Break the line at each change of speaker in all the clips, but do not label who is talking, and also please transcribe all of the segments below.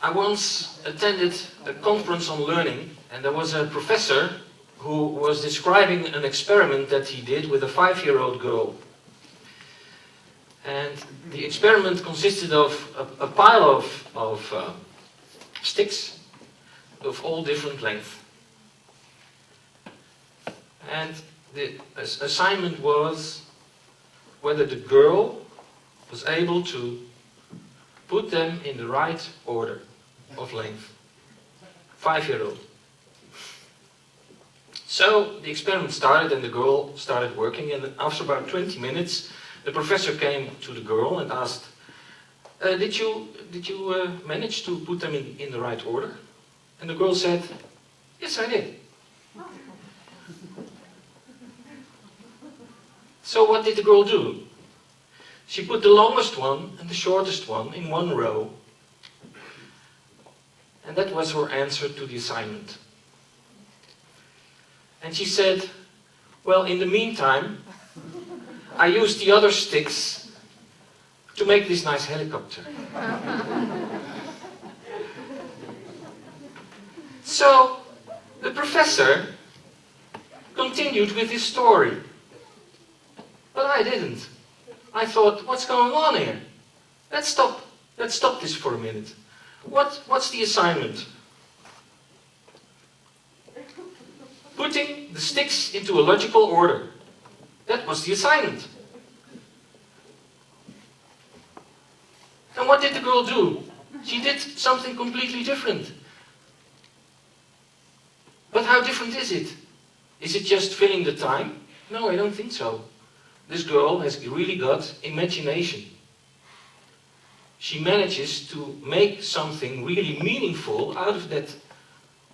I once attended a conference on learning, and there was a professor who was describing an experiment that he did with a 5-year-old girl. And the experiment consisted of a pile of sticks of all different lengths. And the assignment was whether the girl was able to put them in the right order of length. 5-year-old. So the experiment started and the girl started working, and after about 20 minutes the professor came to the girl and asked, did you manage to put them in the right order? And the girl said, yes, I did. So what did the girl do? She put the longest one and the shortest one in one row. And that was her answer to the assignment. And she said, well, in the meantime, I used the other sticks to make this nice helicopter. So the professor continued with his story. But I didn't. I thought, what's going on here? Let's stop this for a minute. What's the assignment? Putting the sticks into a logical order. That was the assignment. And what did the girl do? She did something completely different. But how different is it? Is it just filling the time? No, I don't think so. This girl has really got imagination. She manages to make something really meaningful out of that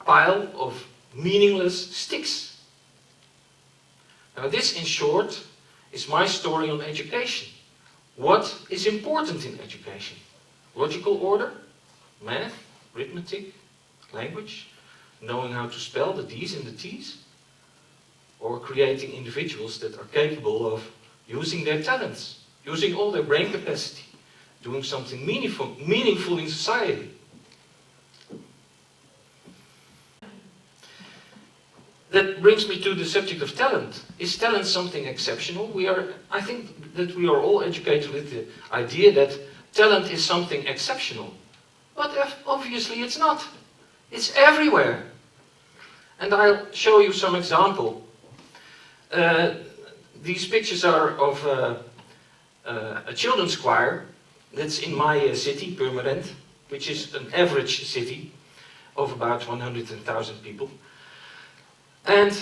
pile of meaningless sticks. Now this, in short, is my story on education. What is important in education? Logical order, math, arithmetic, language, knowing how to spell the D's and the T's, or creating individuals that are capable of using their talents, using all their brain capacity, doing something meaningful in society. That brings me to the subject of talent. Is talent something exceptional? I think that we are all educated with the idea that talent is something exceptional. But obviously it's not. It's everywhere. And I'll show you some example. These pictures are of a children's choir that's in my city, Purmerend, which is an average city of about 100,000 people. And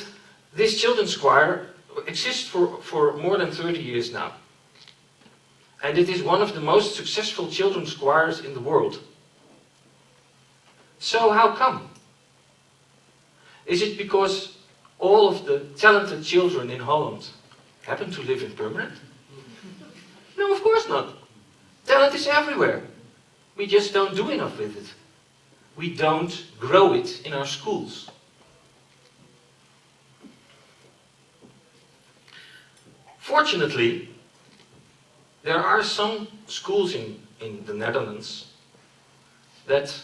this children's choir exists for more than 30 years now. And it is one of the most successful children's choirs in the world. So how come? Is it because all of the talented children in Holland happen to live in Purmerend? No, of course not. Talent is everywhere. We just don't do enough with it. We don't grow it in our schools. Fortunately, there are some schools in the Netherlands that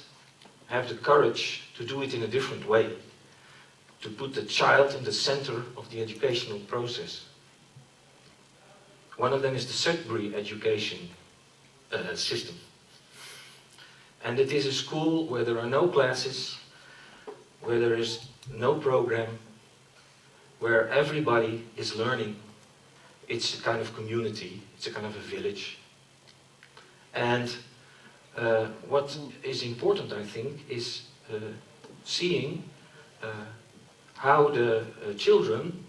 have the courage to do it in a different way, to put the child in the center of the educational process. One of them is the Sudbury education system. And it is a school where there are no classes, where there is no program, where everybody is learning. It's a kind of community, it's a kind of a village. And what is important, I think, is seeing how the children,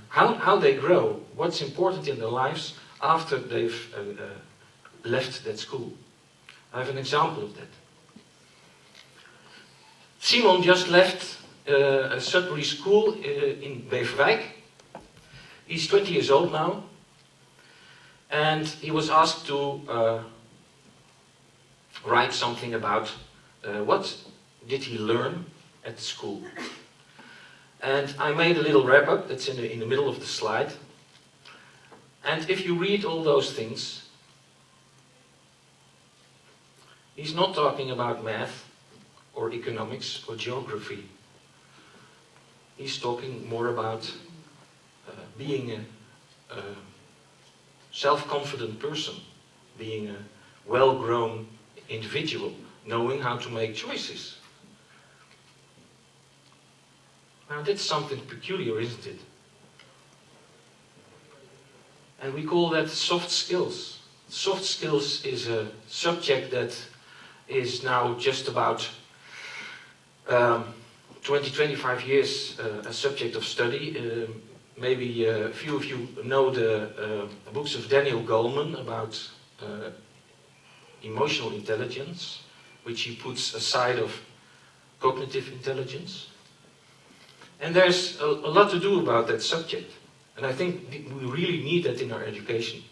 how they grow, what's important in their lives after they've left that school. I have an example of that. Simon just left a Sudbury school in Beverwijk. He's 20 years old now, and he was asked to write something about what did he learn at the school. And I made a little wrap-up that's in the middle of the slide. And if you read all those things, He's not talking about math or economics or geography. He's talking more about being a self-confident person, being a well-grown individual, knowing how to make choices. Now that's something peculiar, isn't it? And we call that soft skills. Soft skills is a subject that is now just about 20-25 years a subject of study. Maybe a few of you know the books of Daniel Goleman about emotional intelligence, which he puts aside of cognitive intelligence. And there's a lot to do about that subject. And I think we really need that in our education.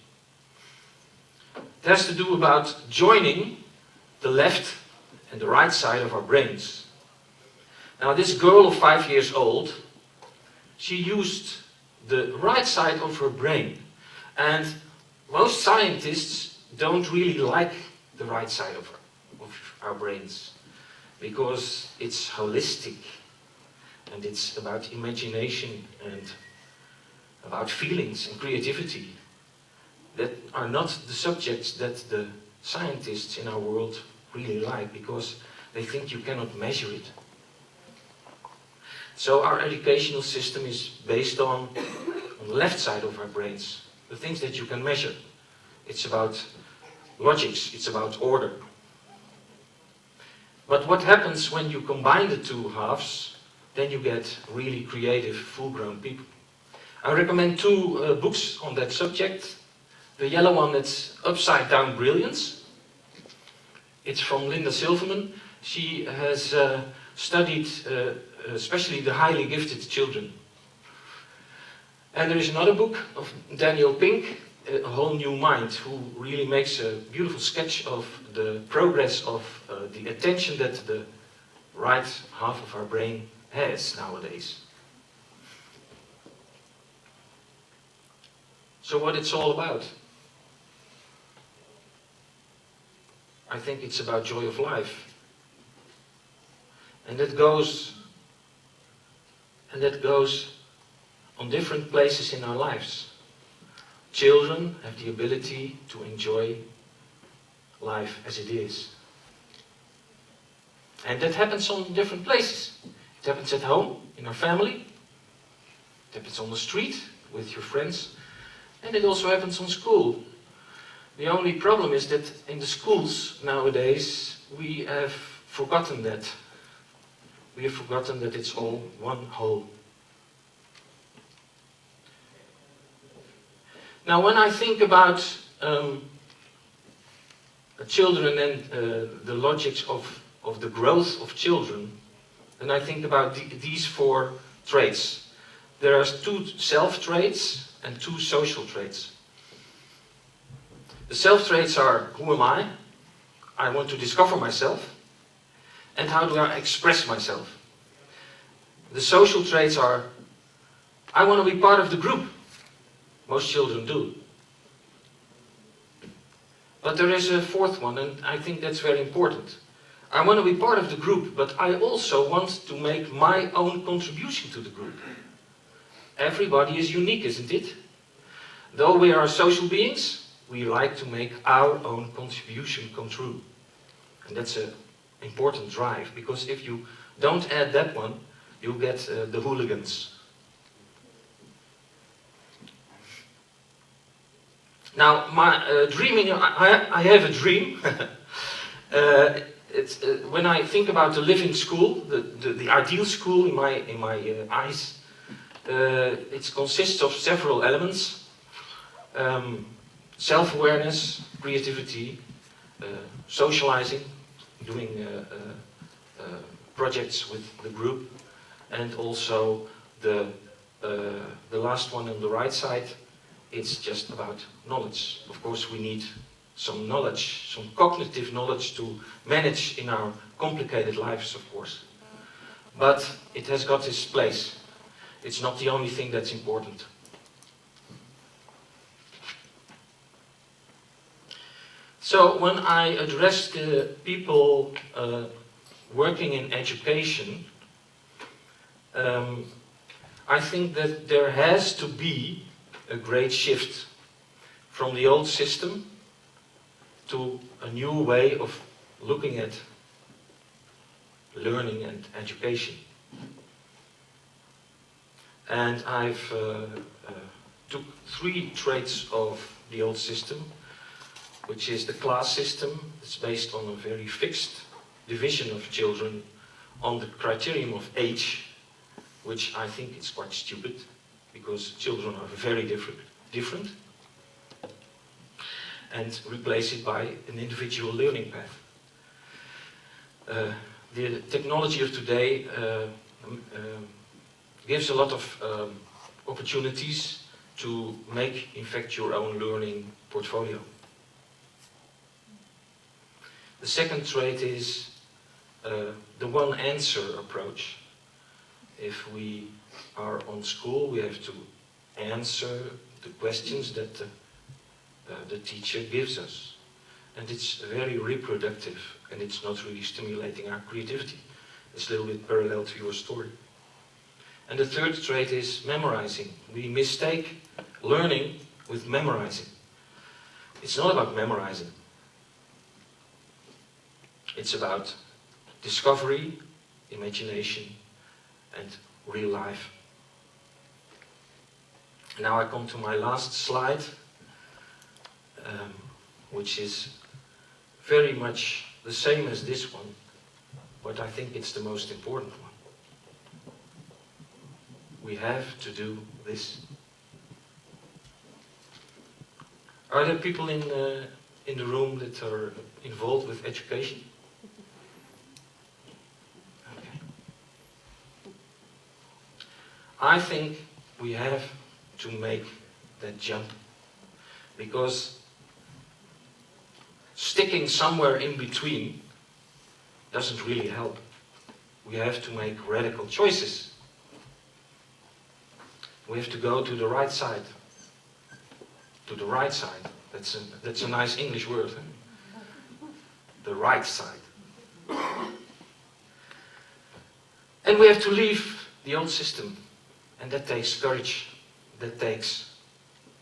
It has to do about joining the left and the right side of our brains. Now this girl of 5 years old, she used the right side of her brain. And most scientists don't really like the right side of our brains, because it's holistic and it's about imagination and about feelings and creativity that are not the subjects that the scientists in our world really like, because they think you cannot measure it. So our educational system is based on the left side of our brains, the things that you can measure. It's about logics, it's about order. But what happens when you combine the two halves, then you get really creative, full-grown people. I recommend two books on that subject. The yellow one, that's Upside Down Brilliance. It's from Linda Silverman. She has studied especially the highly gifted children. And there is another book of Daniel Pink, A Whole New Mind, who really makes a beautiful sketch of the progress of the attention that the right half of our brain has nowadays. So what it's all about? I think it's about joy of life. And that goes on different places in our lives. Children have the ability to enjoy life as it is. And that happens on different places. It happens at home, in our family. It happens on the street, with your friends. And it also happens on school. The only problem is that in the schools nowadays, we have forgotten that. We have forgotten that it's all one whole. Now when I think about children and the logics of the growth of children, then I think about these four traits. There are two self-traits and two social traits. The self-traits are, who am I? I want to discover myself. And how do I express myself? The social traits are, I want to be part of the group. Most children do. But there is a fourth one, and I think that's very important. I want to be part of the group, but I also want to make my own contribution to the group. Everybody is unique, isn't it? Though we are social beings, we like to make our own contribution come true. And that's an important drive, because if you don't add that one, you get the hooligans. Now, my dreaming, I have a dream. When I think about the living school, the ideal school in my eyes, it consists of several elements. Self-awareness, creativity, socializing, doing projects with the group, and also the last one on the right side, it's just about knowledge. Of course, we need some knowledge, some cognitive knowledge to manage in our complicated lives, of course. But it has got its place. It's not the only thing that's important. So when I address the people working in education, I think that there has to be a great shift from the old system to a new way of looking at learning and education. And I've took 3 traits of the old system, which is the class system. It's based on a very fixed division of children on the criterion of age, which I think is quite stupid, because children are very different, and replace it by an individual learning path. The technology of today gives a lot of opportunities to make, in fact, your own learning portfolio. The second trait is the one answer approach. If we are on school, we have to answer the questions that the teacher gives us. And it's very reproductive, and it's not really stimulating our creativity. It's a little bit parallel to your story. And the third trait is memorizing. We mistake learning with memorizing. It's not about memorizing. It's about discovery, imagination, and real life. Now I come to my last slide, which is very much the same as this one, but I think it's the most important one. We have to do this. Are there people in the room that are involved with education? Okay. I think we have to make that jump, because sticking somewhere in between doesn't really help. We have to make radical choices. We have to go to the right side. To the right side. That's a nice English word. Huh? The right side. And we have to leave the old system. And that takes courage. That takes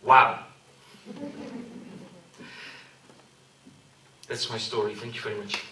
wow. That's my story. Thank you very much.